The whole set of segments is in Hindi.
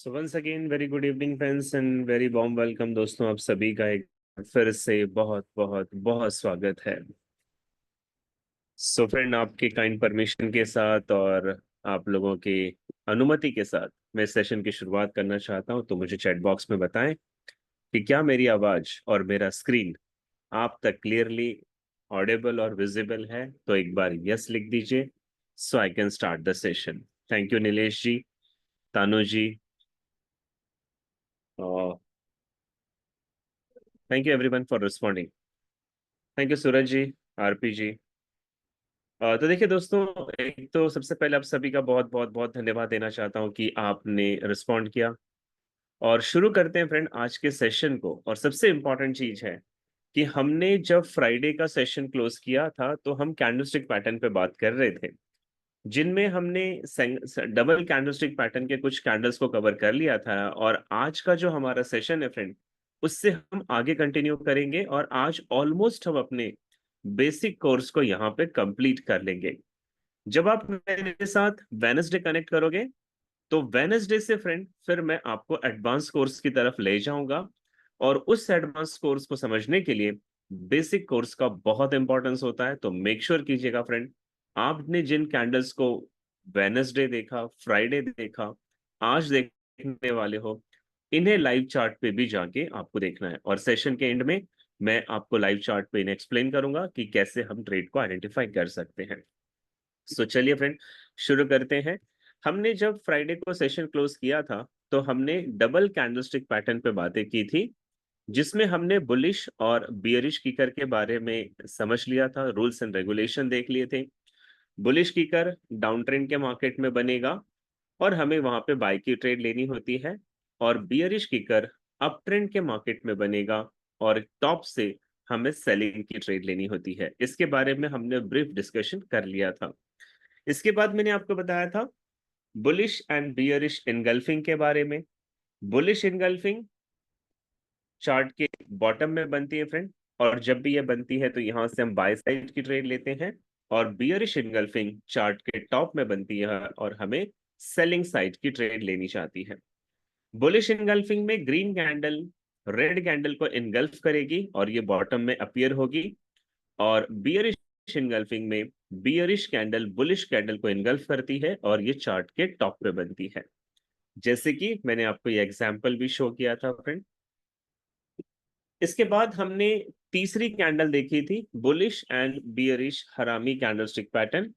So once again very good evening friends and very warm welcome दोस्तों, आप सभी का एक फिर से बहुत बहुत बहुत स्वागत है। सो फ्रेंड, आपके काइंड परमिशन के साथ और आप लोगों की अनुमति के साथ मैं सेशन की शुरुआत करना चाहता हूं, तो मुझे चैट बॉक्स में बताएं कि क्या मेरी आवाज और मेरा स्क्रीन आप तक क्लियरली ऑडिबल और विजिबल है। तो एक बार यस लिख दीजिए so I can start the session. Thank you Nilesh ji, Tanu ji, thank you everyone for responding. Thank you Suraj ji, RP ji. तो देखिए दोस्तों, एक तो सबसे पहले आप सभी का बहुत बहुत बहुत धन्यवाद देना चाहता हूं कि आपने रिस्पॉन्ड किया। और शुरू करते हैं फ्रेंड आज के सेशन को। और सबसे इम्पोर्टेंट चीज है कि हमने जब फ्राइडे का सेशन क्लोज किया था तो हम कैंडलस्टिक पैटर्न पे बात कर रहे थे, जिनमें हमने डबल कैंडलस्टिक पैटर्न के कुछ कैंडल्स को कवर कर लिया था। और आज का जो हमारा सेशन है फ्रेंड, उससे हम आगे कंटिन्यू करेंगे और आज ऑलमोस्ट हम अपने बेसिक कोर्स को यहाँ पे कंप्लीट कर लेंगे। जब आप मेरे साथ वेनसडे कनेक्ट करोगे तो वेनसडे से फ्रेंड फिर मैं आपको एडवांस कोर्स की तरफ ले जाऊंगा। और उस एडवांस कोर्स को समझने के लिए बेसिक कोर्स का बहुत इंपॉर्टेंस होता है। तो मेक श्योर कीजिएगा फ्रेंड, आपने जिन कैंडल्स को वेनसडे देखा, फ्राइडे देखा, आज देखने वाले हो, इन्हें लाइव चार्ट पे भी जाके आपको देखना है। और सेशन के एंड में मैं आपको लाइव चार्ट पे इन्हें एक्सप्लेन करूंगा कि कैसे हम ट्रेड को आइडेंटिफाई कर सकते हैं। सो चलिए फ्रेंड, शुरू करते हैं। हमने जब फ्राइडे को सेशन क्लोज किया था तो हमने डबल कैंडलस्टिक पैटर्न पे बातें की थी, जिसमें हमने बुलिश और बियरिश किकर के बारे में समझ लिया था, रूल्स एंड रेगुलेशन देख लिए थे। बुलिश किकर डाउन ट्रेंड के मार्केट में बनेगा और हमें वहां पे बाय की ट्रेड लेनी होती है। और बियरिश किकर अप ट्रेंड के मार्केट में बनेगा और टॉप से हमें सेलिंग की ट्रेड लेनी होती है। इसके बारे में हमने ब्रीफ डिस्कशन कर लिया था। इसके बाद मैंने आपको बताया था बुलिश एंड बियरिश इनगल्फिंग के बारे में। बुलिश इनगल्फिंग चार्ट के बॉटम में बनती है फ्रेंड, और जब भी ये बनती है तो यहां से हम बाय साइड की ट्रेड लेते हैं। और बियरिश इनगल्फिंग चार्ट के टॉप में बनती है और हमें सेलिंग साइड की ट्रेड लेनी चाहती है। बुलिश इनगल्फिंग में ग्रीन कैंडल रेड कैंडल को इनगल्फ करेगी और ये बॉटम में अपीयर होगी। और बियरिश इनगल्फिंग में बियरिश कैंडल बुलिश कैंडल को इनगल्फ करती है और ये चार्ट के टॉप पे बनती है, जैसे कि मैंने आपको ये एग्जांपल भी शो किया था फ्रेंड। इसके बाद हमने तीसरी कैंडल देखी थी बुलिश एंड बियरिश हरामी कैंडलस्टिक पैटर्न।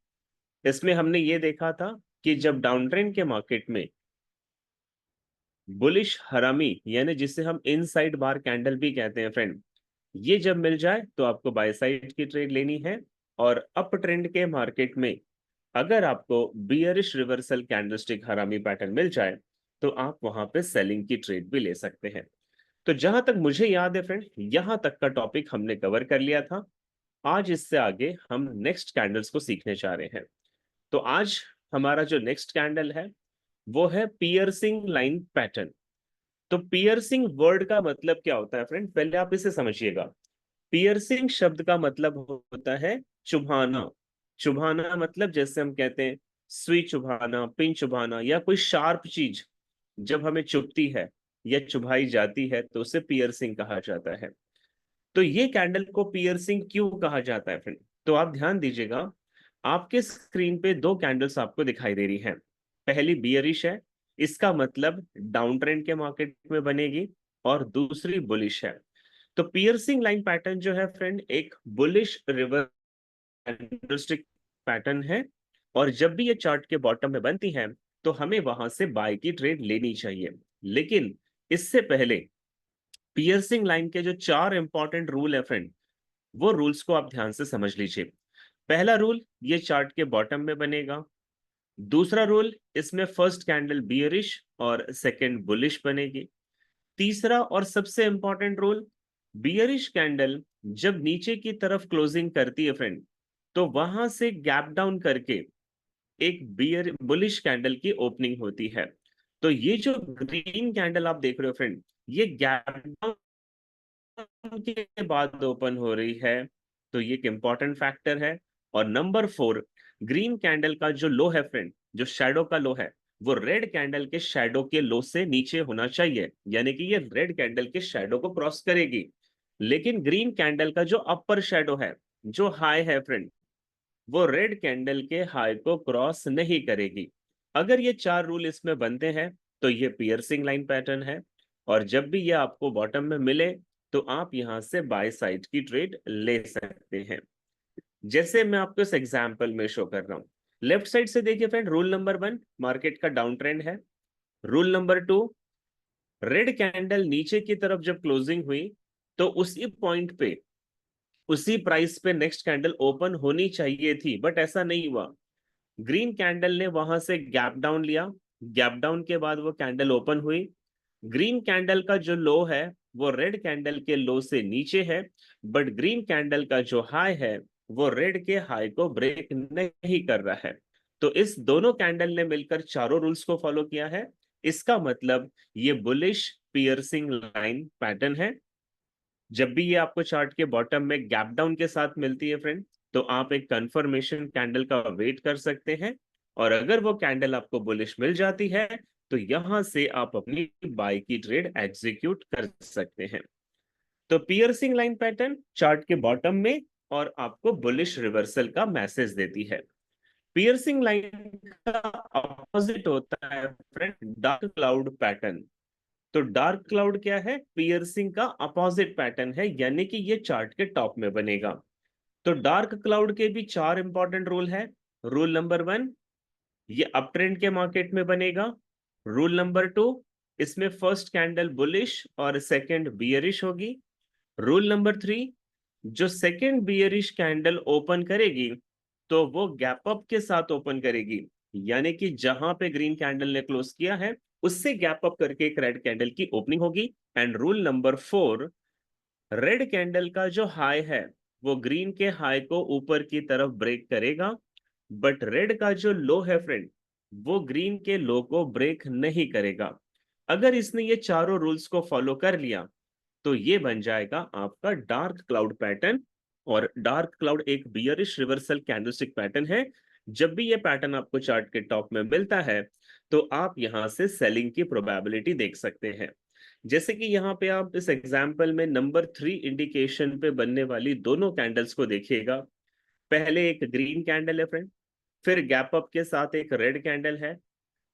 इसमें हमने ये देखा था कि जब डाउन ट्रेंड के मार्केट में बुलिश हरामी, यानी जिसे हम इनसाइड बार कैंडल भी कहते हैं फ्रेंड, ये जब मिल जाए तो आपको बाय साइड की ट्रेड लेनी है। और अप ट्रेंड के मार्केट में अगर आपको bearish reversal candlestick harami pattern मिल जाए तो आप वहां पे सेलिंग की ट्रेड भी ले सकते हैं। तो जहां तक मुझे याद है फ्रेंड, यहां तक का टॉपिक हमने कवर कर लिया था। आज इससे आगे हम नेक्स्ट कैंडल्स को सीखने जा रहे हैं। तो आज हमारा जो नेक्स्ट कैंडल है वो है पियर्सिंग लाइन पैटर्न। तो पियर्सिंग वर्ड का मतलब क्या होता है फ्रेंड, पहले आप इसे समझिएगा। पियर्सिंग शब्द का मतलब होता है चुभाना। चुभाना मतलब जैसे हम कहते हैं सुई चुभाना, पिन चुभाना, या कोई शार्प चीज जब हमें चुभती है या चुभाई जाती है तो उसे पियर्सिंग कहा जाता है। तो ये कैंडल को पियर्सिंग क्यों कहा जाता है फ्रेंड, तो आप ध्यान दीजिएगा। आपके स्क्रीन पे दो कैंडल्स आपको दिखाई दे रही हैं। पहली बियरिश है, इसका मतलब डाउन ट्रेंड के मार्केट में बनेगी, और दूसरी बुलिश है। तो पियर्सिंग लाइन पैटर्न जो है फ्रेंड एक बुलिश रिवर्स कैंडलस्टिक पैटर्न है। और जब भी ये चार्ट के बॉटम में बनती है तो हमें वहां से बाय की ट्रेड लेनी चाहिए। लेकिन इससे पहले पियर्सिंग लाइन के जो चार इंपॉर्टेंट रूल है फ्रेंड, वो रूल्स को आप ध्यान से समझ लीजिए। पहला रूल, ये चार्ट के बॉटम में बनेगा। दूसरा रूल, इसमें फर्स्ट कैंडल बियरिश और सेकंड बुलिश बनेगी। तीसरा और सबसे इंपॉर्टेंट रूल, बियरिश कैंडल जब नीचे की तरफ क्लोजिंग करती है फ्रेंड, तो वहां से गैप डाउन करके एक बियर बुलिश कैंडल की ओपनिंग होती है। तो ये जो ग्रीन कैंडल आप देख रहे हो फ्रेंड, ये गैप डाउन के बाद ओपन हो रही है। तो ये एक इंपॉर्टेंट फैक्टर है। और नंबर 4, ग्रीन कैंडल का जो लो है फ्रेंड, जो शैडो का लो है, वो रेड कैंडल के शैडो के लो से नीचे होना चाहिए, यानी कि ये रेड कैंडल के शैडो को क्रॉस करेगी। लेकिन ग्रीन कैंडल का जो अपर शैडो है, जो हाई है फ्रेंड, वो रेड कैंडल के हाई को क्रॉस नहीं करेगी। अगर ये चार रूल इसमें बनते हैं तो ये पियर्सिंग लाइन पैटर्न है, और जब भी ये आपको बॉटम में मिले तो आप यहां से बाय साइड की ट्रेड ले सकते हैं। जैसे मैं आपको इस एग्जांपल में शो कर रहा हूं, लेफ्ट साइड से देखिए फ्रेंड, रूल नंबर 1 मार्केट का डाउन ट्रेंड है। रूल नंबर 2, रेड कैंडल नीचे की तरफ जब क्लोजिंग हुई तो उसी पॉइंट पे, उसी प्राइस पे नेक्स्ट कैंडल ओपन होनी चाहिए थी, बट ऐसा नहीं हुआ। ग्रीन कैंडल ने वहां से गैप डाउन लिया, गैप डाउन के बाद वो कैंडल ओपन हुई। ग्रीन कैंडल का जो लो है वो रेड कैंडल के लो से नीचे है, बट ग्रीन कैंडल का जो हाई है वो रेड के हाई को ब्रेक नहीं कर रहा है। तो इस दोनों कैंडल ने मिलकर चारों रूल्स को फॉलो किया है। इसका मतलब ये बुलिश पियर्सिंग लाइन पैटर्न है। जब भी ये आपको चार्ट के बॉटम में गैप डाउन के साथ मिलती है फ्रेंड, तो आप एक कंफर्मेशन कैंडल का वेट कर सकते हैं, और अगर वो कैंडल आपको बुलिश मिल जाती है तो यहां से आप अपनी बाय की ट्रेड एग्जीक्यूट कर सकते हैं। तो पियर्सिंग लाइन पैटर्न चार्ट के बॉटम में और आपको बुलिश रिवर्सल का मैसेज देती है। पियर्सिंग लाइन का अपोजिट होता है फ्रेंड डार्क क्लाउड पैटर्न। तो डार्क क्लाउड क्या है? पियर्सिंग का अपोजिट पैटर्न है, यानी कि ये चार्ट के टॉप में बनेगा। तो डार्क क्लाउड के भी चार इंपॉर्टेंट रूल है। रूल नंबर 1, ये अप ट्रेंड के मार्केट में बनेगा। रूल नंबर 2, इसमें फर्स्ट कैंडल बुलिश और सेकंड बियरिश होगी। रूल नंबर 3, जो सेकंड बियरिश कैंडल ओपन करेगी तो वो गैप अप के साथ ओपन करेगी, यानी कि जहां पे ग्रीन कैंडल ने क्लोज किया है उससे गैप अप करके एक रेड कैंडल की ओपनिंग होगी। And rule number 4, red candle का जो हाई है वो ग्रीन के हाई को ऊपर की तरफ ब्रेक करेगा, बट रेड का जो लो है फ्रेंड, वो ग्रीन के लो को ब्रेक नहीं करेगा। अगर इसने ये चारों रूल्स को फॉलो कर लिया तो ये बन जाएगा आपका डार्क क्लाउड पैटर्न। और डार्क क्लाउड एक बियरिश रिवर्सल कैंडलस्टिक पैटर्न है। जब भी ये पैटर्न आपको चार्ट के टॉप में मिलता है तो आप यहां से सेलिंग की प्रोबेबिलिटी देख सकते हैं। जैसे कि यहाँ पे आप इस एग्जांपल में नंबर 3 इंडिकेशन पे बनने वाली दोनों कैंडल्स को देखिएगा। पहले एक ग्रीन कैंडल है फ्रेंड, फिर गैप अप के साथ एक रेड कैंडल है।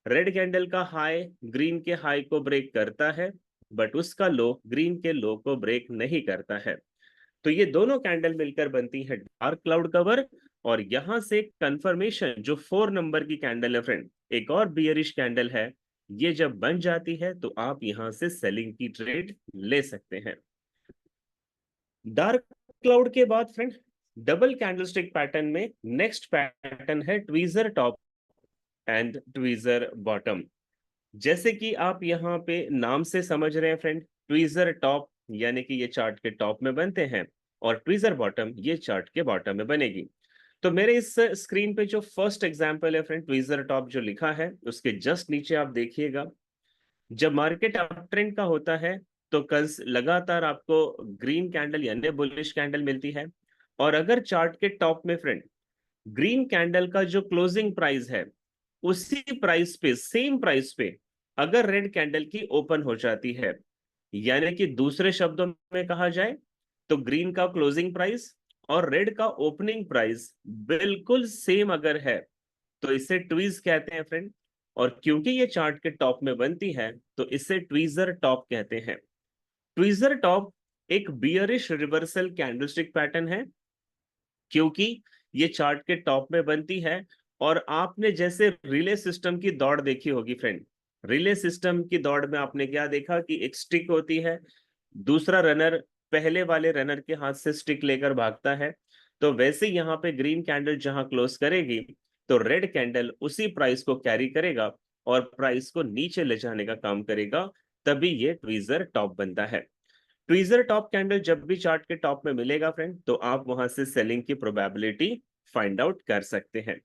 रेड कैंडल का हाई ग्रीन के हाई को ब्रेक करता है, बट उसका लो ग्रीन के लो को ब्रेक नहीं करता है। तो ये दोनों कैंडल मिलकर बनती है डार्क क्लाउड कवर। और यहां से कंफर्मेशन जो 4 नंबर की कैंडल है फ्रेंड, एक और बियरिश कैंडल है, ये जब बन जाती है तो आप यहां से सेलिंग की ट्रेड ले सकते हैं। डार्क क्लाउड के बाद फ्रेंड डबल कैंडलस्टिक पैटर्न में नेक्स्ट पैटर्न है tweezer top and tweezer bottom. जैसे कि आप यहाँ पे नाम से समझ रहे हैं फ्रेंड, ट्वीजर टॉप यानी कि ये चार्ट के टॉप में बनते हैं, और ट्वीजर बॉटम ये चार्ट के बॉटम में बनेगी। तो मेरे इस स्क्रीन पे जो फर्स्ट एग्जांपल है फ्रेंड, ट्वीजर टॉप जो लिखा है उसके जस्ट नीचे आप देखिएगा। जब मार्केट अप ट्रेंड का होता है तो कल लगातार आपको ग्रीन कैंडल यानी बुलिश कैंडल मिलती है। और अगर चार्ट के टॉप में फ्रेंड ग्रीन कैंडल का जो क्लोजिंग प्राइस है उसी प्राइस पे, सेम प्राइस पे अगर रेड कैंडल की ओपन हो जाती है, यानी कि दूसरे शब्दों में कहा जाए तो ग्रीन का क्लोजिंग प्राइस और रेड का ओपनिंग प्राइस बिल्कुल सेम अगर है तो इसे ट्वीज कहते हैं फ्रेंड। और क्योंकि ये चार्ट के टॉप में बनती है तो इसे ट्वीजर टॉप कहते हैं। ट्वीजर टॉप एक बियरिश रिवर्सल कैंडलस्टिक पैटर्न है, क्योंकि ये चार्ट के टॉप में बनती है। और आपने जैसे रिले सिस्टम की दौड़ देखी होगी फ्रेंड, रिले सिस्टम की दौड़ में आपने क्या देखा कि एक स्टिक होती है, दूसरा रनर पहले वाले रनर के हाथ से स्टिक लेकर भागता है। तो वैसे यहाँ पे ग्रीन कैंडल जहां क्लोज करेगी तो रेड कैंडल उसी प्राइस को कैरी करेगा और प्राइस को नीचे ले जाने का काम करेगा, तभी ये ट्वीजर टॉप बनता है। ट्वीजर टॉप कैंडल जब भी चार्ट के टॉप में मिलेगा फ्रेंड तो आप वहां से सेलिंग की प्रोबेबिलिटी फाइंड आउट कर सकते हैं।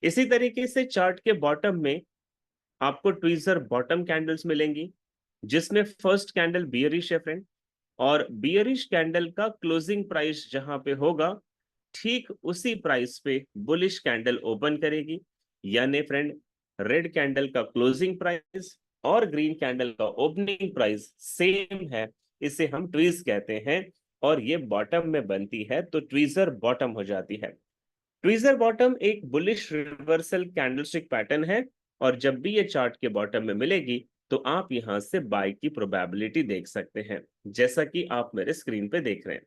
इसी तरीके से चार्ट के बॉटम में आपको ट्वीजर बॉटम कैंडल्स मिलेंगी, जिसमें फर्स्ट कैंडल बियरिश है फ्रेंड, और बियरिश कैंडल का क्लोजिंग प्राइस जहां पे होगा ठीक उसी प्राइस पे बुलिश कैंडल ओपन करेगी। यानी फ्रेंड रेड कैंडल का क्लोजिंग प्राइस और ग्रीन कैंडल का ओपनिंग प्राइस सेम है, इसे हम ट्वीज कहते हैं, और ये बॉटम में बनती है तो ट्वीजर बॉटम हो जाती है। ट्वीजर बॉटम एक बुलिश रिवर्सल कैंडलस्टिक पैटर्न है, और जब भी ये चार्ट के बॉटम में मिलेगी तो आप यहां से बाय की प्रोबेबिलिटी देख सकते हैं, जैसा कि आप मेरे स्क्रीन पे देख रहे हैं।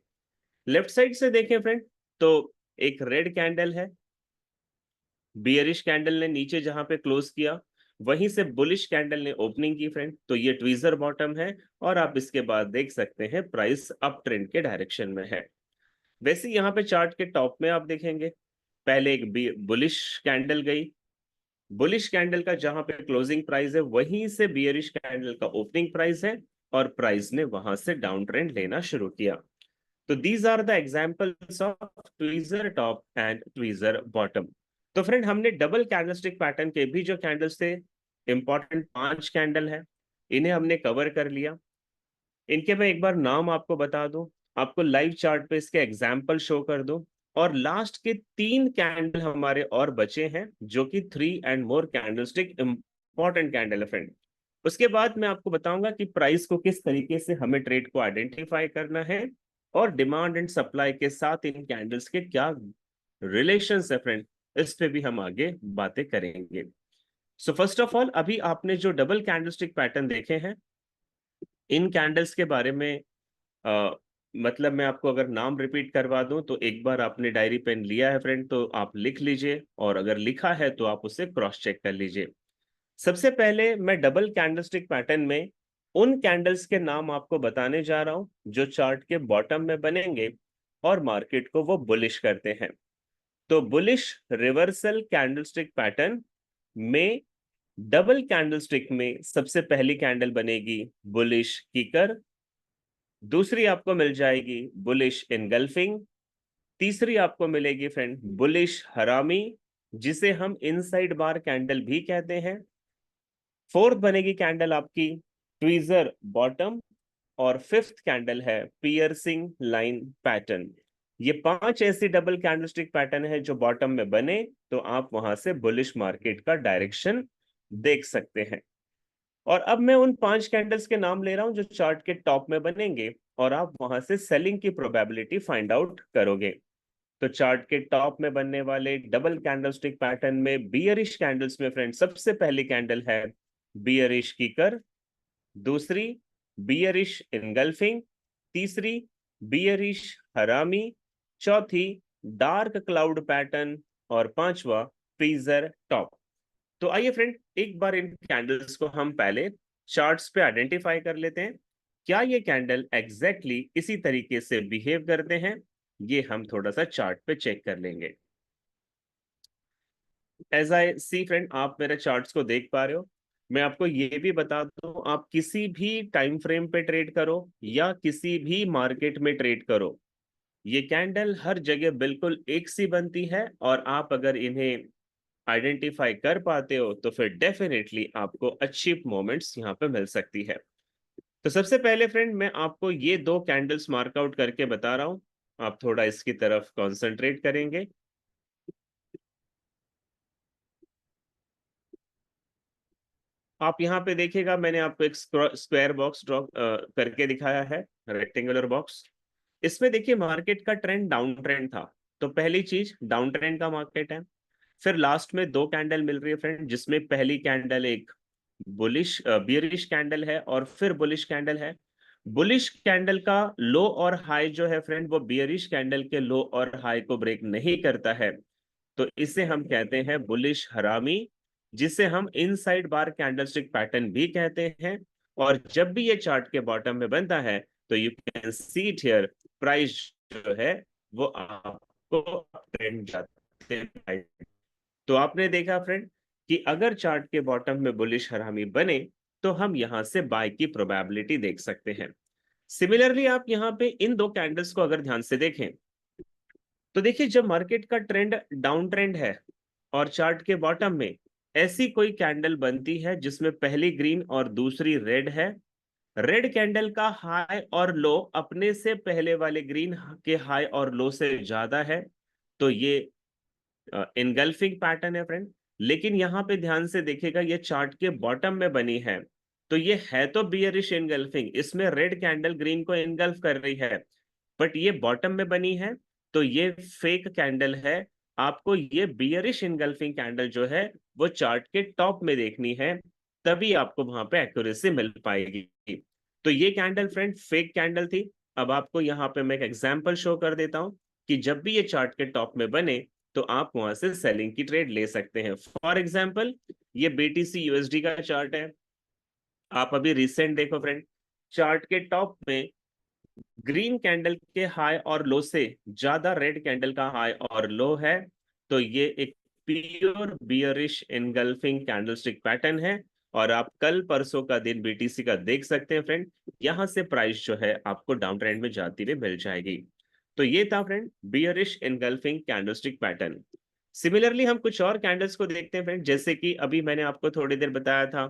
लेफ्ट साइड से देखें फ्रेंड, तो एक रेड कैंडल है, बियरिश कैंडल ने नीचे जहां पे क्लोज किया, वहीं से बुलिश कैंडल ने ओपनिंग की फ्रेंड, तो ये ट्वीजर बॉटम है, और आप इसके बाद देख सकते हैं प्राइस अप ट्रेंड के डायरेक्शन में है। वैसे यहाँ पे चार्ट के टॉप में आप देखेंगे, पहले एक बुलिश कैंडल गई, बुलिश कैंडल का जहां पे क्लोजिंग प्राइस है वहीं से बियरिश कैंडल का ओपनिंग प्राइस है, और प्राइस ने वहां से डाउन ट्रेंड लेना शुरू किया। तो these are the examples of tweezer top and tweezer bottom. तो फ्रेंड, हमने डबल कैंडलस्टिक पैटर्न के भी जो कैंडल्स थे, इंपॉर्टेंट 5 कैंडल है, इन्हें हमने कवर कर लिया। इनके मैं एक बार नाम आपको बता दूं, आपको लाइव चार्ट पे इसके एग्जाम्पल शो कर दूं, और लास्ट के 3 कैंडल हमारे और बचे हैं, जो कि 3 and more candlestick important candle है फ्रेंड। उसके बाद मैं आपको बताऊंगा कि प्राइस को किस तरीके से हमें ट्रेड को आइडेंटिफाई करना है, और डिमांड एंड सप्लाई के साथ इन कैंडल्स के क्या रिलेशंस है फ्रेंड, इस पे भी हम आगे बातें करेंगे। सो फर्स्ट ऑफ ऑल, अभी आपने जो डबल कैंडलस्टिक पैटर्न देखे हैं, इन कैंडल्स के बारे में अ, मतलब मैं आपको अगर नाम रिपीट करवा दूं, तो एक बार आपने डायरी पेन लिया है फ्रेंड तो आप लिख लीजिए, और अगर लिखा है तो आप उसे क्रॉस चेक कर लीजिए। सबसे पहले मैं डबल कैंडलस्टिक पैटर्न में उन कैंडल्स के नाम आपको बताने जा रहा हूं जो चार्ट के बॉटम में बनेंगे और मार्केट को वो बुलिश करते हैं। तो बुलिश रिवर्सल कैंडलस्टिक पैटर्न में डबल कैंडलस्टिक में सबसे पहली कैंडल बनेगी बुलिश किकर, दूसरी आपको मिल जाएगी बुलिश इनगल्फिंग, तीसरी आपको मिलेगी फ्रेंड बुलिश हरामी, जिसे हम इनसाइड बार कैंडल भी कहते हैं, फोर्थ बनेगी कैंडल आपकी ट्वीजर बॉटम, और फिफ्थ कैंडल है पियर्सिंग लाइन पैटर्न। ये 5 ऐसी डबल कैंडलस्टिक पैटर्न है जो बॉटम में बने तो आप वहां से बुलिश मार्केट का डायरेक्शन देख सकते हैं। और अब मैं उन 5 कैंडल्स के नाम ले रहा हूं जो चार्ट के टॉप में बनेंगे, और आप वहां से सेलिंग की प्रोबेबिलिटी फाइंड आउट करोगे। तो चार्ट के टॉप में बनने वाले डबल कैंडलस्टिक पैटर्न में बियरिश कैंडल्स में फ्रेंड सबसे पहली कैंडल है बियरिश कीकर, दूसरी बियरिश इनगल्फिंग, तीसरी बियरिश हरामी, चौथी डार्क क्लाउड पैटर्न, और पांचवा फ्रीजर टॉप। तो आइए फ्रेंड, एक बार इन कैंडल्स को हम पहले चार्ट्स पे आइडेंटिफाई कर लेते हैं। क्या ये कैंडल एग्जैक्टली इसी तरीके से बिहेव करते हैं, ये हम थोड़ा सा चार्ट पे चेक कर लेंगे। एज आई सी फ्रेंड, आप मेरे चार्ट्स को देख पा रहे हो। मैं आपको ये भी बता दूं, आप किसी भी टाइम फ्रेम पे ट्रेड करो या किसी भी मार्केट में ट्रेड करो, ये कैंडल हर जगह बिल्कुल एक सी बनती है, और आप अगर इन्हें आइडेंटिफाई कर पाते हो तो फिर डेफिनेटली आपको अच्छी मोमेंट्स यहाँ पे मिल सकती है। तो सबसे पहले फ्रेंड, मैं आपको ये 2 कैंडल्स मार्कआउट करके बता रहा हूँ, आप थोड़ा इसकी तरफ कॉन्सेंट्रेट करेंगे। आप यहाँ पे देखिएगा, मैंने आपको एक स्क्वायर बॉक्स ड्रॉ करके दिखाया है, रेक्टेंगुलर बॉक्स। इसमें देखिए मार्केट का ट्रेंड डाउन ट्रेंड था, तो पहली चीज डाउन ट्रेंड का मार्केट है। फिर लास्ट में 2 कैंडल मिल रही है फ्रेंड, जिसमें पहली कैंडल एक बुलिश बियरिश कैंडल है, और फिर बुलिश कैंडल है। बुलिश कैंडल का लो और हाई जो है फ्रेंड, वो बियरिश कैंडल के लो और हाई को ब्रेक नहीं करता है, तो इसे हम कहते हैं बुलिश हरामी, जिसे हम इनसाइड बार कैंडलस्टिक पैटर्न भी कहते हैं। और जब भी ये चार्ट के बॉटम में बनता है तो you can see it here, price जो है वो आपको ट्रेंड जाते हैं। तो आपने देखा फ्रेंड कि अगर चार्ट के बॉटम में बुलिश हरामी बने तो हम यहां से बाय की प्रोबेबिलिटी देख सकते हैं। सिमिलरली आप यहां पे इन 2 कैंडल्स को अगर ध्यान से देखें, तो देखिए जब मार्केट का ट्रेंड डाउन ट्रेंड है और चार्ट के बॉटम में ऐसी कोई कैंडल बनती है जिसमें पहली ग्रीन और दूसरी रेड है, रेड कैंडल का हाई और लो अपने से पहले वाले ग्रीन के हाई और लो से ज्यादा है, तो ये इनगल्फिंग पैटर्न है फ्रेंड। लेकिन यहाँ पे ध्यान से देखेगा ये चार्ट के बॉटम में बनी है, तो ये है तो बियरिश इनगल्फिंग, इसमें रेड कैंडल ग्रीन को इनगल्फ कर रही है, बट ये बॉटम में बनी है तो ये फेक कैंडल है। आपको ये बियरिश इनगल्फिंग कैंडल जो है वो चार्ट के टॉप में देखनी है, तभी आपको वहां पे एक्यूरेसी मिल पाएगी। तो ये कैंडल फ्रेंड फेक कैंडल थी। अब आपको यहाँ पे मैं एक एग्जांपल शो कर देता हूँ कि जब भी ये चार्ट के टॉप में बने तो आप वहां से सेलिंग की ट्रेड ले सकते हैं। फॉर एग्जांपल ये बीटीसी यूएसडी का चार्ट है, आप अभी रिसेंट देखो फ्रेंड, चार्ट के टॉप में ग्रीन कैंडल के हाई और लो से ज्यादा रेड कैंडल का हाई और लो है, तो ये एक pure bearish engulfing candlestick pattern है। और आप कल परसों का दिन बीटीसी का देख सकते हैं फ्रेंड, यहां से प्राइस जो है आपको डाउन ट्रेंड में जाती हुई मिल जाएगी। तो ये था friend bearish engulfing candlestick pattern. Similarly हम कुछ और कैंडल्स को देखते हैं फ्रेंड, जैसे कि अभी मैंने आपको थोड़ी देर बताया था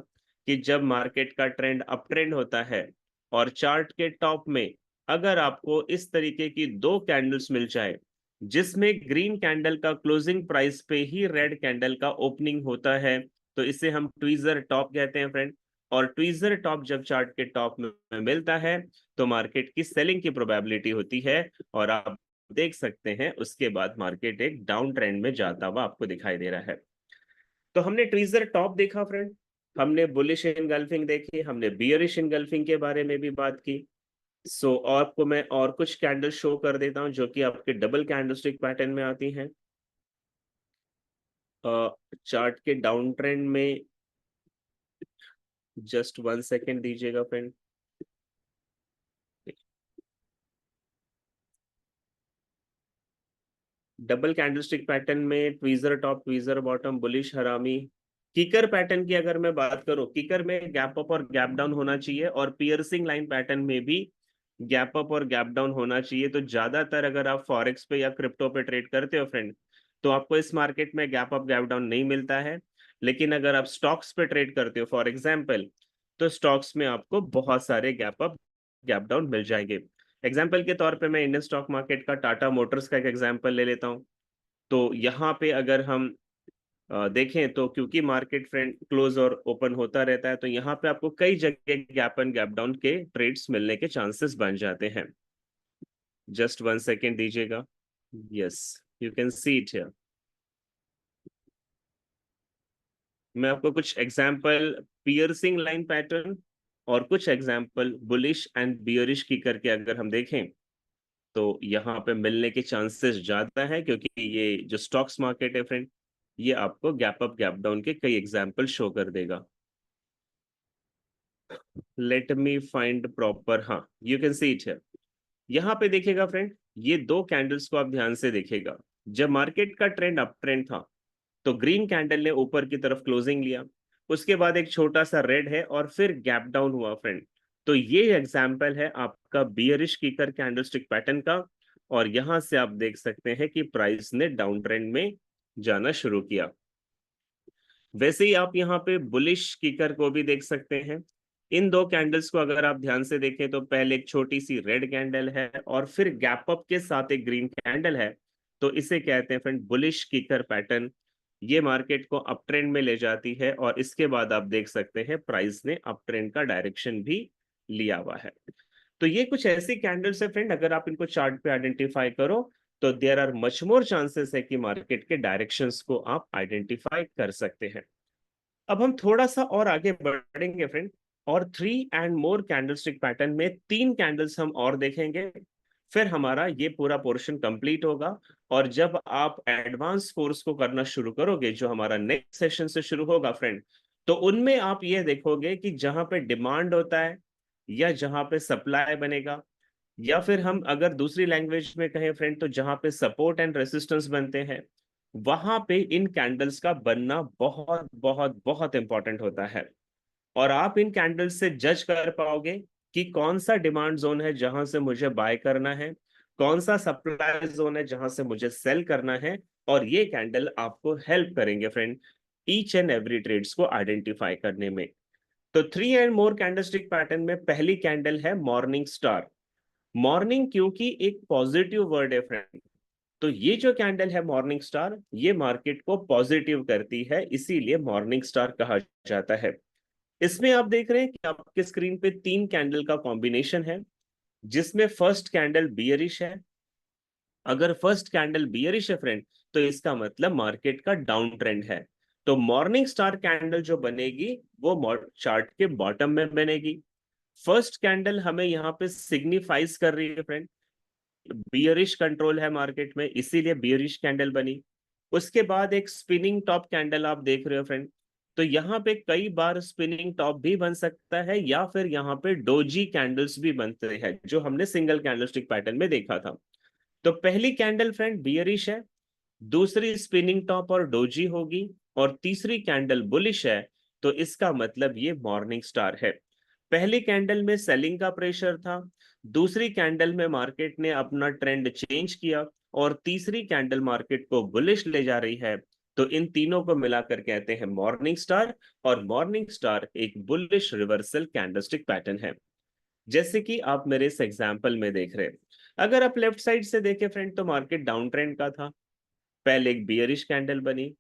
कि जब मार्केट का ट्रेंड अप ट्रेंड होता है और चार्ट के टॉप में अगर आपको इस तरीके की दो कैंडल्स मिल जाए जिसमें ग्रीन कैंडल का क्लोजिंग प्राइस पे ही रेड कैंडल का ओपनिंग होता है, तो इसे हम ट्वीजर टॉप कहते हैं फ्रेंड। और ट्वीजर टॉप जब चार्ट के टॉप में मिलता है तो मार्केट की सेलिंग की प्रोबेबिलिटी होती है, और आप देख सकते हैं उसके बाद मार्केट एक डाउन ट्रेंड में जाता हुआ आपको दिखाई दे रहा है। तो हमने ट्वीजर टॉप देखा फ्रेंड, हमने बुलिश इनगल्फिंग देखी, हमने बियरिश इनगल्फिंग के बारे में भी बात की। सो आपको मैं और कुछ कैंडल शो कर देता हूं जो कि आपके डबल कैंडलस्टिक पैटर्न में आती हैं। चार्ट के डाउन ट्रेंड में जस्ट 1 सेकेंड दीजिएगा फ्रेंड। डबल कैंडलस्टिक पैटर्न में tweezer top tweezer bottom bullish हरामी। किकर पैटर्न की अगर मैं बात करूं, किकर में गैप अप और गैप डाउन होना चाहिए, और पियर्सिंग लाइन पैटर्न में भी गैप अप और गैप डाउन होना चाहिए। तो ज्यादातर अगर आप फॉरेक्स पे या क्रिप्टो पे ट्रेड करते हो फ्रेंड, तो आपको इस मार्केट में गैप अप गैप डाउन नहीं मिलता है। लेकिन अगर आप स्टॉक्स पे ट्रेड करते हो फॉर एग्जाम्पल, तो स्टॉक्स में आपको बहुत सारे गैप अप गैप डाउन मिल जाएंगे। एग्जाम्पल के तौर पे मैं इंडियन स्टॉक मार्केट का टाटा मोटर्स का एक एग्जाम्पल ले लेता हूँ। तो यहाँ पे अगर हम देखें तो क्योंकि मार्केट फ्रेंड क्लोज और ओपन होता रहता है, तो यहाँ पे आपको कई जगह गैप एंड गैप डाउन के ट्रेड्स मिलने के चांसेस बन जाते हैं। जस्ट 1 सेकेंड दीजिएगा। Yes, you can see it here. मैं आपको कुछ एग्जांपल पियर्सिंग लाइन पैटर्न और कुछ एग्जांपल बुलिश एंड बियरिश की करके अगर हम देखें, तो यहाँ पे मिलने के चांसेस ज्यादा है, क्योंकि ये जो स्टॉक्स मार्केट है फ्रेंड, ये आपको गैप अप गैप डाउन के कई एग्जांपल शो कर देगा। लेट मी फाइंड प्रॉपर, हाँ यू कैन सी इट है। यहाँ पे देखिएगा फ्रेंड, ये दो कैंडल्स को आप ध्यान से देखिएगा। जब मार्केट का ट्रेंड अप ट्रेंड था तो ग्रीन कैंडल ने ऊपर की तरफ क्लोजिंग लिया, उसके बाद एक छोटा सा रेड है और फिर गैप डाउन हुआ फ्रेंड। तो ये एग्जांपल है आपका बियरिश कीकर कैंडलस्टिक पैटर्न का, और यहां से आप देख सकते हैं कि प्राइस ने डाउन ट्रेंड में जाना शुरू किया। वैसे ही आप यहाँ पे बुलिश कीकर को भी देख सकते हैं। इन दो कैंडल्स को अगर आप ध्यान से देखें तो पहले एक छोटी सी रेड कैंडल है और फिर गैप अप के साथ एक ग्रीन कैंडल है। तो इसे कहते हैं फ्रेंड बुलिश कीकर पैटर्न। ये मार्केट को अप ट्रेंड में ले जाती है, और इसके बाद आप देख सकते हैं प्राइस ने अप ट्रेंड का डायरेक्शन भी लिया हुआ है। तो ये कुछ ऐसी कैंडल्स है फ्रेंड, अगर आप इनको चार्ट पे आइडेंटिफाई करो तो there are much more chances है कि मार्केट के डायरेक्शंस को आप आइडेंटिफाई कर सकते हैं। अब हम थोड़ा सा और आगे बढ़ेंगे फ्रेंड, और 3 and more कैंडलस्टिक पैटर्न में 3 कैंडल्स हम और देखेंगे, फिर हमारा ये पूरा पोर्शन कंप्लीट होगा। और जब आप एडवांस कोर्स को करना शुरू करोगे जो हमारा नेक्स्ट सेशन से शुरू होगा फ्रेंड, तो उनमें आप ये देखोगे कि जहां पे डिमांड होता है या जहां पे सप्लाई बनेगा, या फिर हम अगर दूसरी लैंग्वेज में कहें फ्रेंड, तो जहां पे सपोर्ट एंड रेसिस्टेंस बनते हैं, वहां पे इन कैंडल्स का बनना बहुत बहुत बहुत इंपॉर्टेंट होता है। और आप इन कैंडल्स से जज कर पाओगे कि कौन सा डिमांड जोन है जहां से मुझे बाय करना है, कौन सा सप्लाई जोन है जहां से मुझे सेल करना है। और ये कैंडल आपको हेल्प करेंगे friend each and every trades को आइडेंटिफाई करने में। तो 3 and more कैंडलस्टिक पैटर्न में पहली कैंडल है मॉर्निंग स्टार। मॉर्निंग क्योंकि एक पॉजिटिव वर्ड है फ्रेंड, तो ये जो कैंडल है मॉर्निंग स्टार, ये मार्केट को पॉजिटिव करती है, इसीलिए मॉर्निंग स्टार कहा जाता है। इसमें आप देख रहे हैं कि आपके स्क्रीन पे 3 कैंडल का कॉम्बिनेशन है, जिसमें फर्स्ट कैंडल बियरिश है। अगर फर्स्ट कैंडल बियरिश है फ्रेंड, तो इसका मतलब मार्केट का डाउन ट्रेंड है। तो मॉर्निंग स्टार कैंडल जो बनेगी वो चार्ट के बॉटम में बनेगी। फर्स्ट कैंडल हमें यहाँ पे सिग्निफाइज कर रही है फ्रेंड, बियरिश कंट्रोल है मार्केट में, इसीलिए बियरिश कैंडल बनी। उसके बाद एक स्पिनिंग टॉप कैंडल आप देख रहे हो फ्रेंड, तो यहाँ पे कई बार स्पिनिंग टॉप भी बन सकता है, या फिर यहाँ पे डोजी कैंडल्स भी बनते हैं, जो हमने सिंगल कैंडलस्टिक पैटर्न में देखा था। तो पहली कैंडल फ्रेंड बियरिश है, दूसरी स्पिनिंग टॉप और डोजी होगी, और तीसरी कैंडल बुलिश है। तो इसका मतलब ये मॉर्निंग स्टार है। पहली कैंडल में सेलिंग का प्रेशर था, दूसरी कैंडल में मार्केट ने अपना ट्रेंड चेंज किया, और तीसरी कैंडल मार्केट को बुलिश ले जा रही है। तो इन तीनों को मिलाकर कहते हैं मॉर्निंग स्टार, और मॉर्निंग स्टार एक बुलिश रिवर्सल कैंडलस्टिक पैटर्न है, जैसे कि आप मेरे इस एग्जांपल में देख रहे हैं। अगर आप लेफ्ट साइड से देखें फ्रेंड, तो मार्केट डाउन ट्रेंड का था। पहले एक बियरिश कैंडल बनी,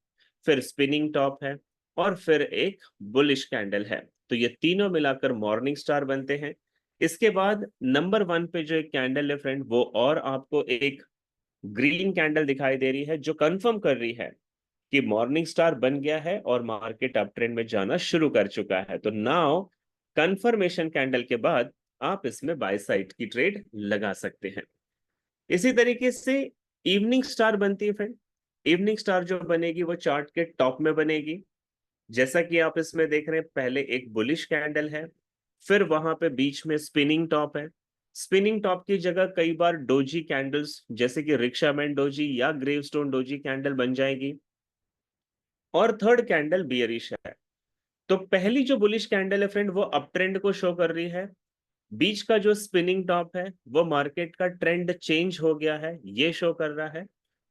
फिर स्पिनिंग टॉप है, और फिर एक बुलिश कैंडल है। तो ये तीनों मिलाकर मॉर्निंग स्टार बनते हैं। इसके बाद नंबर 1 पे जो एक कैंडल है फ्रेंड, वो और आपको एक ग्रीन कैंडल दिखाई दे रही है, जो कंफर्म कर रही है कि मॉर्निंग स्टार बन गया है और मार्केट अप ट्रेंड में जाना शुरू कर चुका है। तो नाउ कंफर्मेशन कैंडल के बाद आप इसमें बाय साइड की ट्रेड लगा सकते हैं। इसी तरीके से इवनिंग स्टार बनती है फ्रेंड। इवनिंग स्टार जो बनेगी वो चार्ट के टॉप में बनेगी, जैसा कि आप इसमें देख रहे हैं। पहले एक बुलिश कैंडल है, फिर वहां पे बीच में स्पिनिंग टॉप है। स्पिनिंग टॉप की जगह कई बार डोजी कैंडल्स, जैसे कि रिक्शामैन डोजी या ग्रेवस्टोन डोजी कैंडल बन जाएगी, और थर्ड कैंडल बियरिश है। तो पहली जो बुलिश कैंडल है फ्रेंड, वो अप ट्रेंड को शो कर रही है। बीच का जो स्पिनिंग टॉप है, वो मार्केट का ट्रेंड चेंज हो गया है, ये शो कर रहा है।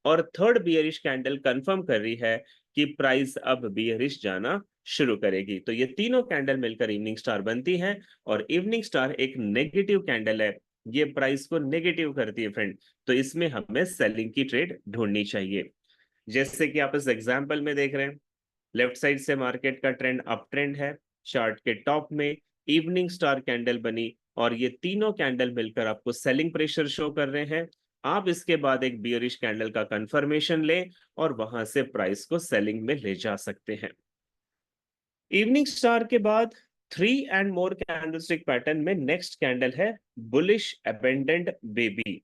और थर्ड बियरिश कैंडल कंफर्म कर रही है कि प्राइस अब बियरिश जाना शुरू करेगी। तो ये तीनों कैंडल मिलकर इवनिंग स्टार बनती है, और इवनिंग स्टार एक नेगेटिव कैंडल है, ये प्राइस को नेगेटिव करती है फ्रेंड। तो इसमें हमें सेलिंग की ट्रेड ढूंढनी चाहिए। जैसे कि आप इस एग्जाम्पल में देख रहे हैं, लेफ्ट साइड से मार्केट का ट्रेंड अप ट्रेंड है, चार्ट के टॉप में इवनिंग स्टार कैंडल बनी, और ये तीनों कैंडल मिलकर आपको सेलिंग प्रेशर शो कर रहे हैं। आप इसके बाद एक बियरिश कैंडल का कंफर्मेशन लें, और वहां से प्राइस को सेलिंग में ले जा सकते हैं। इवनिंग स्टार के बाद 3 and more कैंडलस्टिक पैटर्न में नेक्स्ट कैंडल है बुलिश अबेंडेंट बेबी।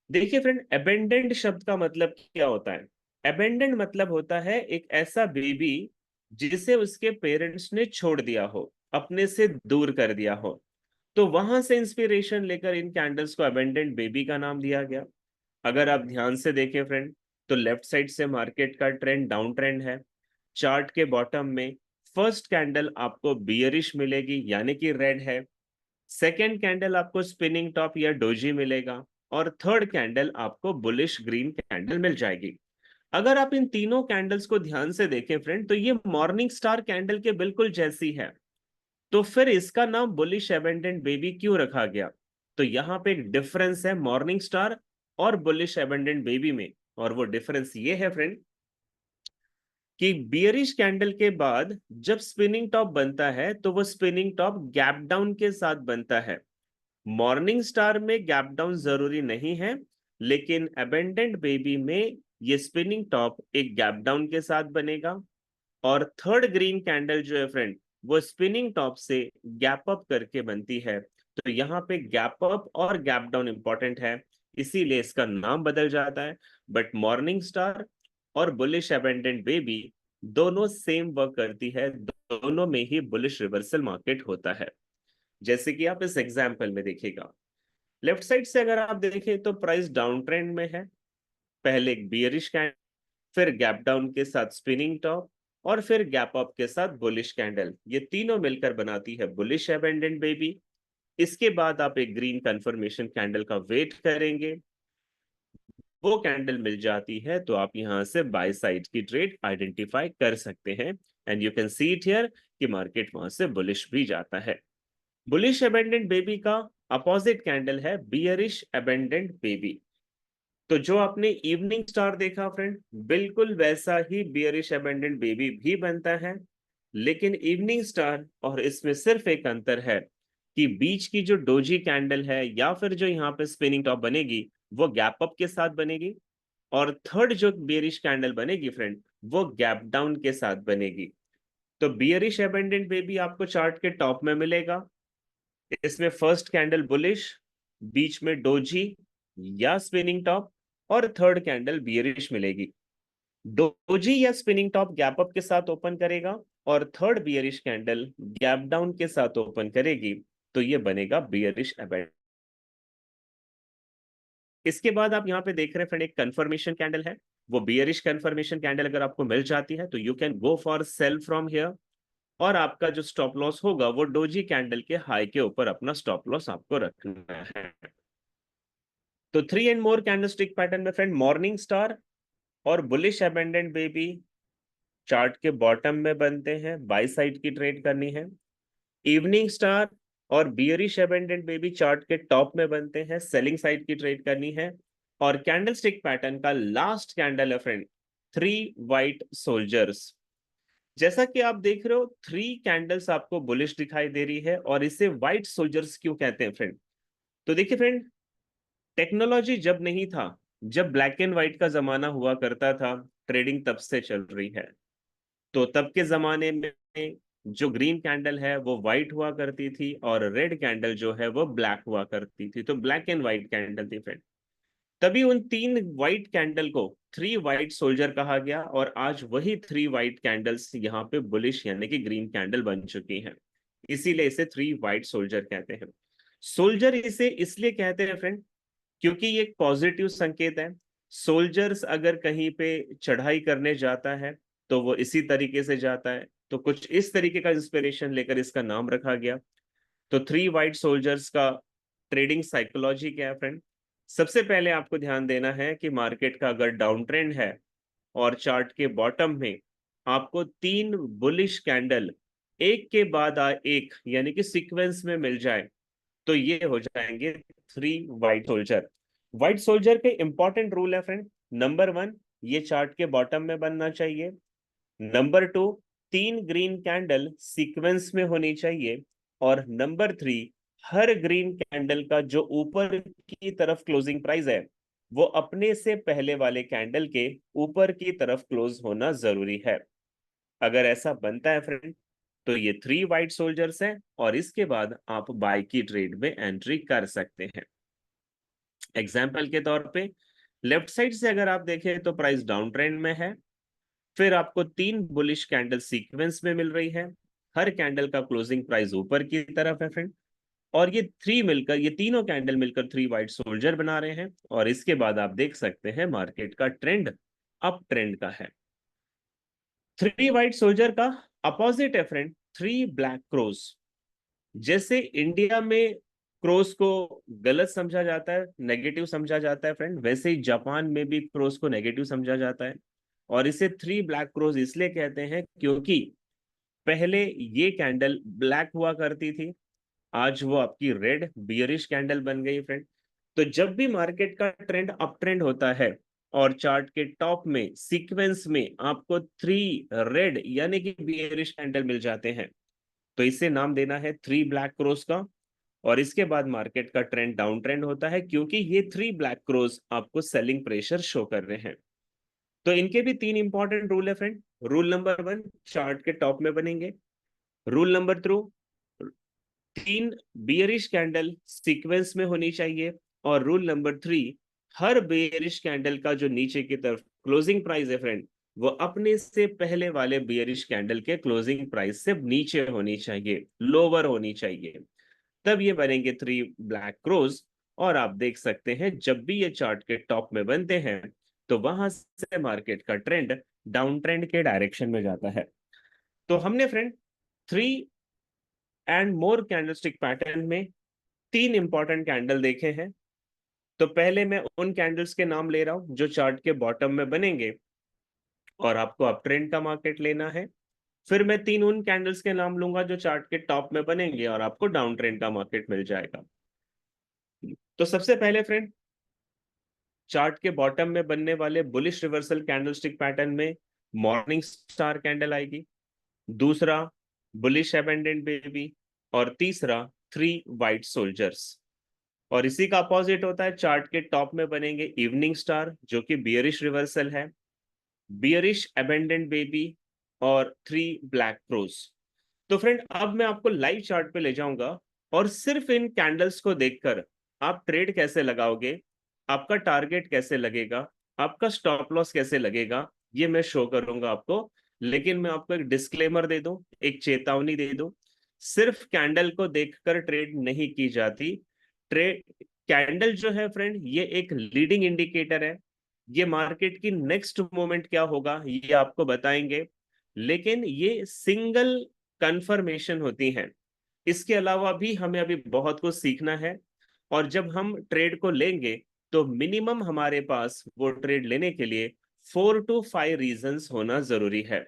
देखिए फ्रेंड, अबेंडेंट शब्द का मतलब क्या होता है? अबेंडेंट मतलब होता है एक ऐसा बेबी जिसे उसके पेरेंट्स ने छोड़ दिया हो, अपने से दूर कर दिया हो। तो वहां से इंस्पिरेशन लेकर इन कैंडल्स को अबेंडेंट बेबी का नाम दिया गया। अगर आप ध्यान से देखें फ्रेंड, तो लेफ्ट साइड से मार्केट का ट्रेंड डाउन ट्रेंड है। चार्ट के बॉटम में फर्स्ट कैंडल आपको बियरिश मिलेगी, यानी कि रेड है। सेकेंड कैंडल आपको स्पिनिंग टॉप या डोजी मिलेगा, और थर्ड कैंडल आपको बुलिश ग्रीन कैंडल मिल जाएगी। अगर आप इन तीनों कैंडल्स को ध्यान से देखें फ्रेंड, तो ये मॉर्निंग स्टार कैंडल के बिल्कुल जैसी है। तो फिर इसका नाम बुलिश एबेंडेंट बेबी क्यों रखा गया? तो यहाँ पे एक डिफरेंस है मॉर्निंग स्टार और बुलिश एबेंडेंट बेबी में, और वो डिफरेंस ये है फ्रेंड कि बियरिश कैंडल के बाद जब स्पिनिंग टॉप बनता है, तो वो स्पिनिंग टॉप गैप डाउन के साथ बनता है। मॉर्निंग स्टार में गैप डाउन जरूरी नहीं है, लेकिन अबेंडेंट बेबी में ये स्पिनिंग टॉप एक गैप डाउन के साथ बनेगा। और थर्ड ग्रीन कैंडल जो है फ्रेंड, वो स्पिनिंग टॉप से गैप अप करके बनती है। तो यहाँ पे गैप अप और गैप डाउन इंपॉर्टेंट है, इसीलिए इसका नाम बदल जाता है। बट मॉर्निंग स्टार और बुलिश अबेंडेंट बेबी दोनों सेम वर्क करती है, दोनों में ही बुलिश रिवर्सल मार्केट होता है। जैसे कि आप इस एग्जाम्पल में देखिएगा, लेफ्ट साइड से अगर आप देखें तो प्राइस डाउन ट्रेंड में है। पहले एक बियरिश कैंडल, फिर गैप डाउन के साथ स्पिनिंग टॉप, और फिर गैप अप के साथ बुलिश कैंडल, ये तीनों मिलकर बनाती है बुलिश अबेंडेंट बेबी। इसके बाद आप एक ग्रीन कंफर्मेशन कैंडल का वेट करेंगे, वो कैंडल मिल जाती है तो आप यहां से बाय साइड की ट्रेड आइडेंटिफाई कर सकते हैं। And you can see it here कि मार्केट वहां से बुलिश भी जाता है। बुलिश अबेंडेंट बेबी का अपोजिट कैंडल है बियरिश अबेंडेंट बेबी। तो जो आपने इवनिंग स्टार देखा फ्रेंड, बिल्कुल वैसा ही बियरिश अबेंडेंट बेबी भी बनता है, लेकिन इवनिंग स्टार और इसमें सिर्फ एक अंतर है कि बीच की जो डोजी कैंडल है या फिर जो यहाँ पे स्पिनिंग टॉप बनेगी वो गैप अप के साथ बनेगी, और थर्ड जो बियरिश कैंडल बनेगी फ्रेंड वो गैप डाउन के साथ बनेगी। तो बियरिश अबेंडेंट बेबी आपको चार्ट के टॉप में मिलेगा, इसमें फर्स्ट कैंडल बुलिश, बीच में डोजी या स्पिनिंग टॉप, और थर्ड कैंडल बियरिश मिलेगी। डोजी या स्पिनिंग टॉप गैप अप के साथ ओपन करेगा और third bearish candle gap down के साथ ओपन करेगी, तो ये बनेगा बियरिश अबेंडेंट। इसके बाद आप यहाँ पे देख रहे हैं फ्रेंड, एक कंफर्मेशन कैंडल है, वो बियरिश कंफर्मेशन कैंडल अगर आपको मिल जाती है तो you can go for sale from here, और आपका जो स्टॉप लॉस होगा वो डोजी कैंडल के हाई के ऊपर अपना स्टॉप लॉस आपको रखना है। तो 3 and more कैंडलस्टिक पैटर्न में फ्रेंड मॉर्निंग स्टार और बुलिश अबेंडेंट बेबी चार्ट के बॉटम में बनते हैं, बाई साइड की ट्रेड करनी है। इवनिंग स्टार और बियरिश अबेंडेंट बेबी चार्ट के टॉप में बनते हैं, सेलिंग साइड की ट्रेड करनी है। और कैंडलस्टिक पैटर्न का लास्ट कैंडल है फ्रेंड 3 व्हाइट सोल्जर्स। जैसा कि आप देख रहे हो 3 कैंडल्स आपको बुलिश दिखाई दे रही है, और इसे व्हाइट सोल्जर्स क्यों कहते हैं फ्रेंड? तो देखिए फ्रेंड, टेक्नोलॉजी जब नहीं था, जब ब्लैक एंड व्हाइट का जमाना हुआ करता था, ट्रेडिंग तब से चल रही है। तो तब के जमाने में जो ग्रीन कैंडल है वो व्हाइट हुआ करती थी, और रेड कैंडल जो है वो ब्लैक हुआ करती थी, तो ब्लैक एंड व्हाइट कैंडल थी फ्रेंड। तभी उन 3 व्हाइट कैंडल को 3 व्हाइट सोल्जर कहा गया, और आज वही 3 व्हाइट कैंडल्स यहाँ पे बुलिश यानी कि ग्रीन कैंडल बन चुकी हैं, इसीलिए इसे 3 व्हाइट सोल्जर कहते हैं। सोल्जर इसे इसलिए कहते हैं फ्रेंड क्योंकि ये एक पॉजिटिव संकेत है। सोल्जर्स अगर कहीं पे चढ़ाई करने जाता है तो वो इसी तरीके से जाता है, तो कुछ इस तरीके का इंस्पिरेशन लेकर इसका नाम रखा गया। तो 3 व्हाइट सोल्जर्स का ट्रेडिंग साइकोलॉजी क्या है फ्रेंड? सबसे पहले आपको ध्यान देना है कि मार्केट का अगर डाउन ट्रेंड है और चार्ट के बॉटम में आपको 3 बुलिश कैंडल एक के बाद एक यानी कि सीक्वेंस में मिल जाए, तो ये हो जाएंगे 3 व्हाइट सोल्जर। व्हाइट सोल्जर के इंपॉर्टेंट रूल है फ्रेंड, नंबर 1, ये चार्ट के बॉटम में बनना चाहिए। नंबर 2, 3 ग्रीन कैंडल सीक्वेंस में होनी चाहिए। और नंबर 3, हर ग्रीन कैंडल का जो ऊपर की तरफ क्लोजिंग प्राइस है वो अपने से पहले वाले कैंडल के ऊपर की तरफ क्लोज होना जरूरी है। अगर ऐसा बनता है फ्रेंड तो ये 3 व्हाइट सोल्जर्स हैं, और इसके बाद आप बाय की ट्रेड में एंट्री कर सकते हैं। एग्जाम्पल के तौर पे लेफ्ट साइड से अगर आप देखें तो प्राइस डाउन ट्रेंड में है, फिर आपको 3 बुलिश कैंडल सीक्वेंस में मिल रही है, हर कैंडल का क्लोजिंग प्राइस ऊपर की तरफ है फ्रेंड, और ये तीनों कैंडल मिलकर 3 व्हाइट सोल्जर बना रहे हैं, और इसके बाद आप देख सकते हैं मार्केट का ट्रेंड अप ट्रेंड का है। 3 व्हाइट सोल्जर का अपोजिट है फ्रेंड 3 ब्लैक क्रोस। जैसे इंडिया में क्रोस को गलत समझा जाता है, नेगेटिव समझा जाता है फ्रेंड, वैसे ही जापान में भी क्रोस को नेगेटिव समझा जाता है। और इसे 3 ब्लैक क्रोस इसलिए कहते हैं क्योंकि पहले ये कैंडल ब्लैक हुआ करती थी, आज वो आपकी रेड बियरिश कैंडल बन गई फ्रेंड। तो जब भी मार्केट का ट्रेंड अप ट्रेंड होता है और चार्ट के टॉप में सीक्वेंस में आपको 3 रेड यानी कि बियरिश कैंडल मिल जाते हैं, तो इसे नाम देना है 3 ब्लैक क्रोस का। और इसके बाद मार्केट का ट्रेंड डाउन ट्रेंड होता है क्योंकि ये 3 ब्लैक क्रोस आपको सेलिंग प्रेशर शो कर रहे हैं। तो इनके भी 3 इंपॉर्टेंट रूल है फ्रेंड। रूल नंबर 1, चार्ट के टॉप में बनेंगे। Rule number 2, 3 bearish candle sequence में होनी चाहिए। और रूल नंबर 3, हर बियरिश कैंडल का जो नीचे की तरफ क्लोजिंग प्राइस है फ्रेंड वो अपने से पहले वाले बियरिश कैंडल के क्लोजिंग प्राइस से नीचे होनी चाहिए, लोअर होनी चाहिए, तब ये बनेंगे 3 ब्लैक क्रोस। और आप देख सकते हैं जब भी ये चार्ट के टॉप में बनते हैं तो वहां से मार्केट का ट्रेंड डाउन ट्रेंड के डायरेक्शन में जाता है। तो हमने friend 3 and more candlestick pattern में 3 इंपॉर्टेंट कैंडल देखे हैं। तो पहले मैं उन कैंडल्स के नाम ले रहा हूं जो चार्ट के बॉटम में बनेंगे और आपको अप ट्रेंड का मार्केट लेना है। फिर मैं 3 उन कैंडल्स के नाम लूंगा जो चार्ट के टॉप में बनेंगे और आपको डाउन ट्रेंड का मार्केट मिल जाएगा। तो सबसे पहले फ्रेंड चार्ट के बॉटम में बनने वाले बुलिश रिवर्सल कैंडलस्टिक पैटर्न में मॉर्निंग स्टार कैंडल आएगी, दूसरा बुलिश एबेंडेंट बेबी, और तीसरा थ्री वाइट सोल्जर्स। और इसी का अपोजिट होता है, चार्ट के टॉप में बनेंगे इवनिंग स्टार जो कि बियरिश रिवर्सल है, बियरिश एबेंडेंट बेबी, और थ्री ब्लैक प्रोस। तो फ्रेंड अब मैं आपको लाइव चार्ट पे ले जाऊंगा और सिर्फ इन कैंडल्स को देखकर आप ट्रेड कैसे लगाओगे, आपका टारगेट कैसे लगेगा, आपका स्टॉप लॉस कैसे लगेगा, ये मैं शो करूंगा आपको। लेकिन मैं आपको एक डिस्क्लेमर दे दूं, एक चेतावनी दे दूं, सिर्फ कैंडल को देखकर ट्रेड नहीं की जाती। ट्रेड कैंडल जो है फ्रेंड, ये एक लीडिंग इंडिकेटर है, ये मार्केट की नेक्स्ट मोमेंट क्या होगा ये आपको बताएंगे, लेकिन ये सिंगल कंफर्मेशन होती हैं। इसके अलावा भी हमें अभी बहुत कुछ सीखना है, और जब हम ट्रेड को लेंगे तो मिनिमम हमारे पास वो ट्रेड लेने के लिए 4 to 5 रीजंस होना जरूरी है।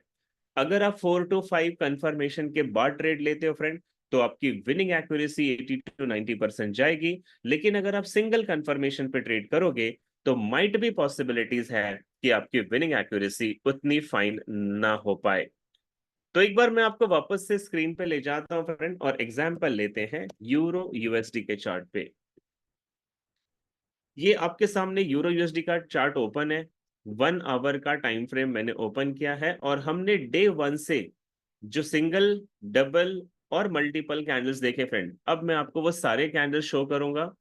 अगर आप 4 to 5 कंफर्मेशन के बाद ट्रेड लेते हो फ्रेंड, तो आपकी विनिंग एक्यूरेसी 80 to 90% जाएगी। लेकिन अगर आप सिंगल कंफर्मेशन पे ट्रेड करोगे तो माइट भी पॉसिबिलिटीज है कि आपकी विनिंग एक्यूरेसी उतनी फाइन ना हो पाए। तो एक बार मैं आपको वापस से स्क्रीन पे ले जाता हूं फ्रेंड, और एग्जांपल लेते हैं यूरो यूएसडी के चार्ट पे। ये आपके सामने यूरो यूएसडी का चार्ट ओपन है, 1 आवर का टाइम फ्रेम मैंने ओपन किया है, और हमने डे 1 से जो सिंगल, डबल और मल्टीपल कैंडल्स देखे फ्रेंड, अब मैं आपको वो सारे कैंडल्स शो करूंगा।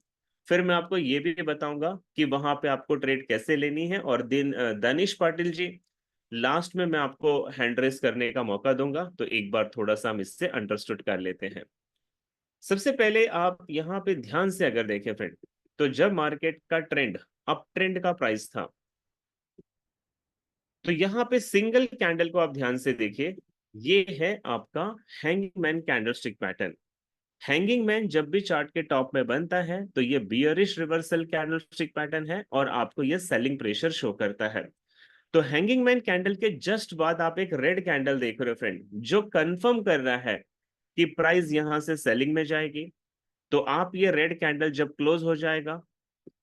फिर मैं आपको ये भी बताऊंगा कि वहां पे आपको ट्रेड कैसे लेनी है। और दानिश पाटिल जी, लास्ट में मैं आपको हैंड रेस करने का मौका दूंगा, तो एक बार थोड़ा सा हम इससे अंडरस्टूड कर लेते हैं। सबसे पहले आप यहाँ पे ध्यान से अगर देखें फ्रेंड, तो जब मार्केट का ट्रेंड अप ट्रेंड का प्राइस था, तो यहाँ पे सिंगल कैंडल को आप ध्यान से देखिए, ये है आपका hanging man candlestick pattern. Hanging man जब भी चार्ट के टॉप में बनता है तो ये बियरिश रिवर्सल कैंडलस्टिक पैटर्न है, और आपको ये सेलिंग प्रेशर शो करता है। तो हैंगिंग मैन कैंडल के जस्ट बाद आप एक रेड कैंडल देख रहे हो फ्रेंड, जो कंफर्म कर रहा है कि प्राइस यहां से सेलिंग में जाएगी। तो आप ये रेड कैंडल जब क्लोज हो जाएगा,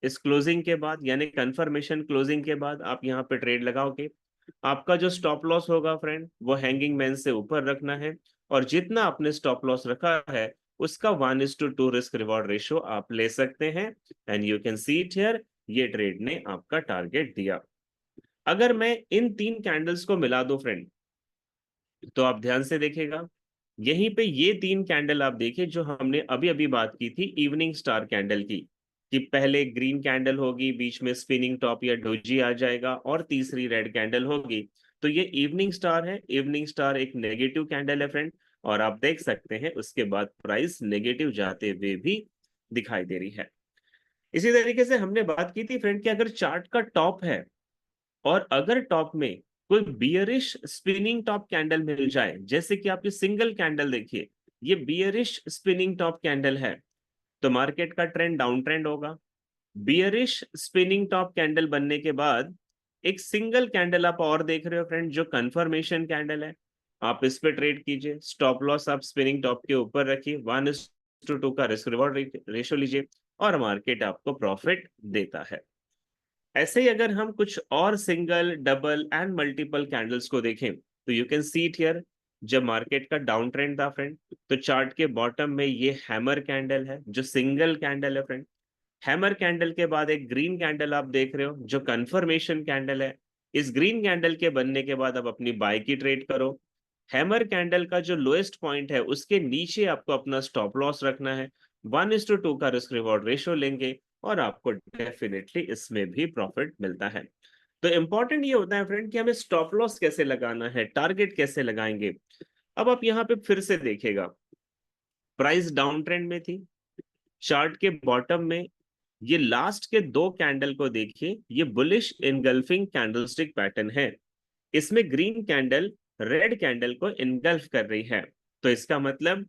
इस क्लोजिंग के बाद यानी कंफर्मेशन क्लोजिंग के बाद आप यहाँ पे ट्रेड लगाओगे। आपका जो स्टॉप लॉस होगा फ्रेंड, वो हैंगिंग मैन से ऊपर रखना है, और जितना आपने स्टॉप लॉस रखा है उसका 1:2 रिस्क रिवॉर्ड रेशियो आप ले सकते हैं। And you can see it here, ये ट्रेड ने आपका टारगेट दिया। अगर मैं इन तीन कैंडल्स को मिला दूं फ्रेंड, तो आप ध्यान से देखेगा, यहीं पे ये तीन कैंडल आप देखिए जो हमने अभी अभी बात की थी इवनिंग स्टार कैंडल की, कि पहले ग्रीन कैंडल होगी, बीच में स्पिनिंग टॉप या डोजी आ जाएगा, और तीसरी रेड कैंडल होगी। तो ये इवनिंग स्टार है, इवनिंग स्टार एक नेगेटिव कैंडल है फ्रेंड, और आप देख सकते हैं उसके बाद प्राइस नेगेटिव जाते हुए भी दिखाई दे रही है। इसी तरीके से हमने बात की थी फ्रेंड कि अगर चार्ट का टॉप है, और अगर टॉप में कोई बियरिश स्पिनिंग टॉप कैंडल मिल जाए, जैसे कि आप ये सिंगल कैंडल देखिए, ये बियरिश स्पिनिंग टॉप कैंडल है, तो मार्केट का ट्रेंड डाउन ट्रेंड होगा। बियरिश स्पिनिंग टॉप कैंडल बनने के बाद एक सिंगल कैंडल आप और देख रहे हो फ्रेंड, जो कंफर्मेशन कैंडल है, आप इस पे ट्रेड कीजिए। स्टॉप लॉस आप स्पिनिंग टॉप के ऊपर रखिए, 1:2 का रिस्क रिवॉर्ड रेशियो लीजिए, और मार्केट आपको प्रॉफिट देता है। ऐसे ही अगर हम कुछ और single, double and multiple candles को देखें, तो you can see it here. जब मार्केट का डाउन ट्रेंड था फ्रेंड, तो चार्ट के बॉटम में ये हैमर कैंडल है जो सिंगल कैंडल है फ्रेंड। हैमर कैंडल के बाद एक ग्रीन कैंडल आप देख रहे हो जो कंफर्मेशन कैंडल है। इस ग्रीन कैंडल के बनने के बाद आप अपनी बाय की ट्रेड करो। हैमर कैंडल का जो लोएस्ट पॉइंट है उसके नीचे आपको अपना स्टॉप लॉस रखना है, 1:2 का रिस्क रिवॉर्ड रेशियो लेंगे, और आपको डेफिनेटली इसमें भी प्रॉफिट मिलता है। तो इंपॉर्टेंट ये होता है फ्रेंड कि हमें स्टॉप लॉस कैसे लगाना है, टारगेट कैसे लगाएंगे। अब आप यहाँ पे फिर से देखिएगा, प्राइस डाउन ट्रेंड में थी, चार्ट के बॉटम में ये लास्ट के दो कैंडल को देखिए, ये बुलिश इनगल्फिंग कैंडलस्टिक पैटर्न है। इसमें ग्रीन कैंडल रेड कैंडल को इनगल्फ कर रही है, तो इसका मतलब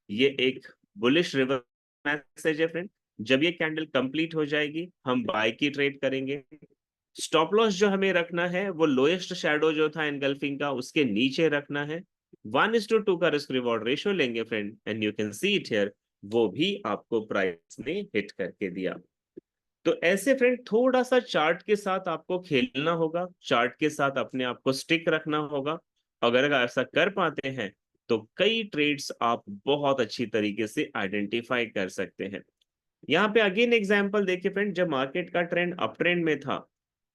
ये एक बुलिश रिवर्स मैसेज है फ्रेंड। जब ये कैंडल कंप्लीट हो जाएगी हम बाय की ट्रेड करेंगे। स्टॉप लॉस जो हमें रखना है वो लोएस्ट शैडो जो था एनगल्फिंग का उसके नीचे रखना है, 1:2 का रिस्क रिवॉर्ड रेशियो लेंगे friend, and you can see it here, वो भी आपको प्राइस ने हिट करके दिया। तो ऐसे फ्रेंड थोड़ा सा चार्ट के साथ आपको खेलना होगा, चार्ट के साथ अपने आप को स्टिक रखना होगा। अगर ऐसा कर पाते हैं तो कई ट्रेड्स आप बहुत अच्छी तरीके से आइडेंटिफाई कर सकते हैं। यहाँ पे अगेन एग्जांपल देखिए फ्रेंड, जब मार्केट का ट्रेंड अप ट्रेंड में था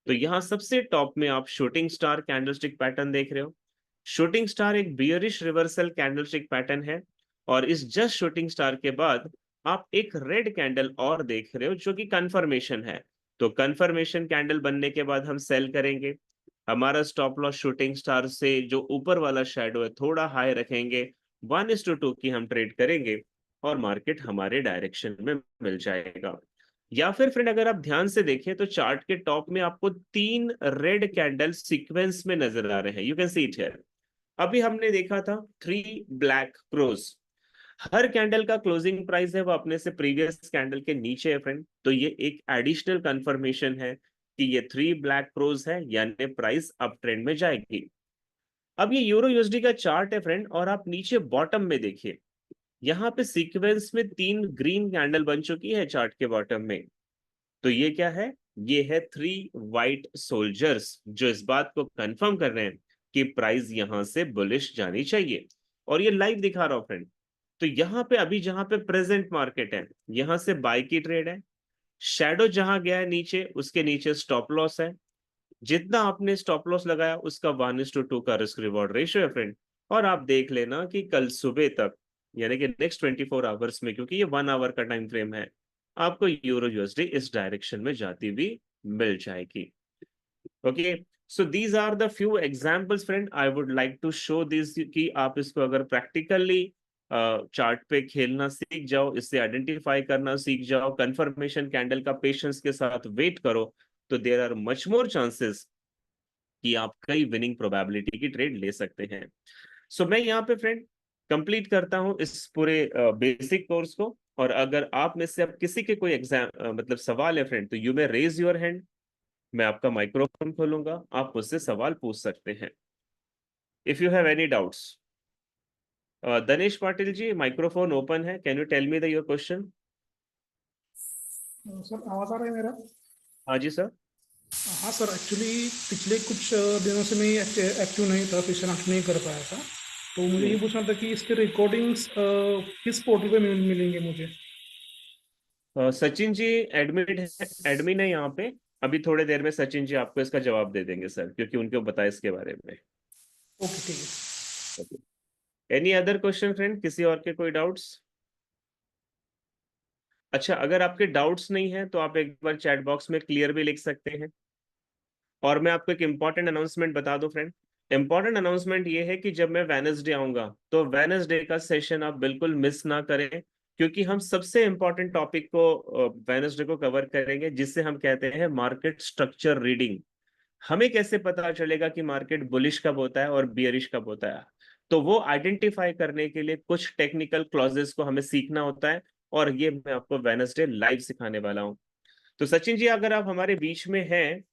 तो यहाँ सबसे टॉप में आप शूटिंग स्टार कैंडलस्टिक पैटर्न देख रहे हो। शूटिंग स्टार एक बियरिश रिवर्सल कैंडलस्टिक पैटर्न है, और इस जस्ट शूटिंग स्टार के बाद आप एक रेड कैंडल और देख रहे हो जो कि कंफर्मेशन है। तो कंफर्मेशन कैंडल बनने के बाद हम सेल करेंगे। हमारा स्टॉप लॉस शूटिंग स्टार से जो ऊपर वाला शेडो है थोड़ा हाई रखेंगे, 1:2 की हम ट्रेड करेंगे और मार्केट हमारे डायरेक्शन में मिल जाएगा। या फिर फ्रेंड अगर आप ध्यान से देखें तो चार्ट के टॉप में आपको 3 रेड कैंडल सीक्वेंस में नजर आ रहे हैं, you can see it here. अभी हमने देखा था 3 ब्लैक क्रोज। हर कैंडल का क्लोजिंग प्राइस है वो अपने से प्रीवियस कैंडल के नीचे है फ्रेंड, तो ये एक एडिशनल कंफर्मेशन है कि ये 3 ब्लैक क्रोज है, यानी प्राइस अप ट्रेंड में जाएगी। अब ये यूरो यूएसडी का चार्ट है फ्रेंड, और आप नीचे बॉटम में देखिए, यहाँ पे सीक्वेंस में 3 ग्रीन कैंडल बन चुकी है चार्ट के बॉटम में। तो ये क्या है? ये है 3 वाइट सोल्जर्स जो इस बात को कंफर्म कर रहे हैं कि प्राइस यहां से बुलिश जानी चाहिए। और ये लाइव दिखा रहा हूं फ्रेंड। तो यहाँ पे अभी जहां पे प्रेजेंट मार्केट है, यहां से बाय की ट्रेड है। शैडो जहां गया है नीचे, उसके नीचे स्टॉप लॉस है। जितना आपने स्टॉप लॉस लगाया उसका 1:2 का रिस्क रिवॉर्ड रेशियो है फ्रेंड। और आप देख लेना कि कल सुबह तक, यानी कि नेक्स्ट 24 आवर्स में, क्योंकि ये 1 आवर का टाइम फ्रेम है, आपको यूरो यूएसडी इस डायरेक्शन में जाती हुई मिल जाएगी। Okay, so these are the few examples friend, I would like to show this कि आप इसको अगर प्रैक्टिकली चार्ट पे खेलना सीख जाओ, इससे आइडेंटिफाई करना सीख जाओ, कंफर्मेशन कैंडल का पेशेंस के साथ वेट करो, तो there are much more chances कि आप कई विनिंग प्रोबेबिलिटी की ट्रेड ले सकते हैं। सो मैं यहाँ पे फ्रेंड कंप्लीट करता हूँ इस पूरे बेसिक कोर्स को। और अगर आप में से अब किसी के कोई एग्जाम मतलब सवाल है फ्रेंड, तो you may raise your hand. मैं आपका माइक्रोफोन खोलूंगा, आप मुझसे सवाल पूछ सकते हैं if you have any doubts. Dinesh Patil ji, microphone open है, can you tell me the your question? Sir आवाज़ आ रहा है मेरा? हाँ जी सर। हाँ सर, एक्चुअली पिछले कुछ दिनों से मैं एक्टिव नहीं था, सेशन अटेंड नहीं कर पाया था। तो मुझे ये पूछना था कि इसके रिकॉर्डिंग्स किस पोर्टल पे मिलेंगे मुझे? सचिन जी एडमिट है, एडमिन है यहाँ पे। अभी थोड़े देर में सचिन जी आपको इसका जवाब दे देंगे सर, क्योंकि उनको पता है इसके बारे में। ओके, ठीक है। एनी अदर क्वेश्चन फ्रेंड, किसी और के कोई डाउट्स? अच्छा, अगर आपके डाउट्स नहीं है तो आप एक बार चैट बॉक्स में क्लियर भी लिख सकते हैं। और मैं आपको एक इम्पॉर्टेंट अनाउंसमेंट बता दूं फ्रेंड। इम्पॉर्टेंट अनाउंसमेंट ये है कि जब मैं वेनसडे आऊंगा तो वेनसडे का सेशन आप बिल्कुल मिस ना करें, क्योंकि हम सबसे इम्पॉर्टेंट टॉपिक को वेनसडे को कवर करेंगे, जिससे हम कहते हैं मार्केट स्ट्रक्चर रीडिंग। हमें कैसे पता चलेगा कि मार्केट बुलिश कब होता है और बियरिश कब होता है? तो वो आइडेंटिफाई करने के लिए कुछ टेक्निकल क्लॉजेस को हमें सीखना होता है, और ये मैं आपको वेनसडे लाइव सिखाने वाला हूँ। तो सचिन जी अगर आप हमारे बीच में हैं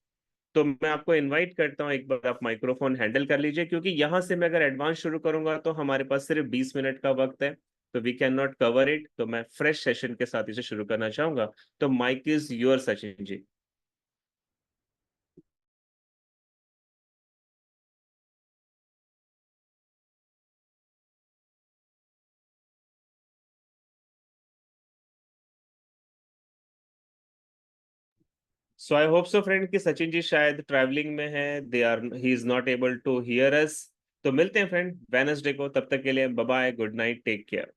तो मैं आपको इनवाइट करता हूँ, एक बार आप माइक्रोफोन हैंडल कर लीजिए, क्योंकि यहाँ से मैं अगर एडवांस शुरू करूंगा तो हमारे पास सिर्फ 20 मिनट का वक्त है, तो we can not cover it. तो मैं फ्रेश सेशन के साथ इसे शुरू करना चाहूंगा। तो mic is your Sachin ji. So I hope so friend कि सचिन जी शायद ट्रैवलिंग में है, they are he is not able to hear us. तो मिलते हैं फ्रेंड वेनसडे को, तब तक के लिए bye bye, good night, take care.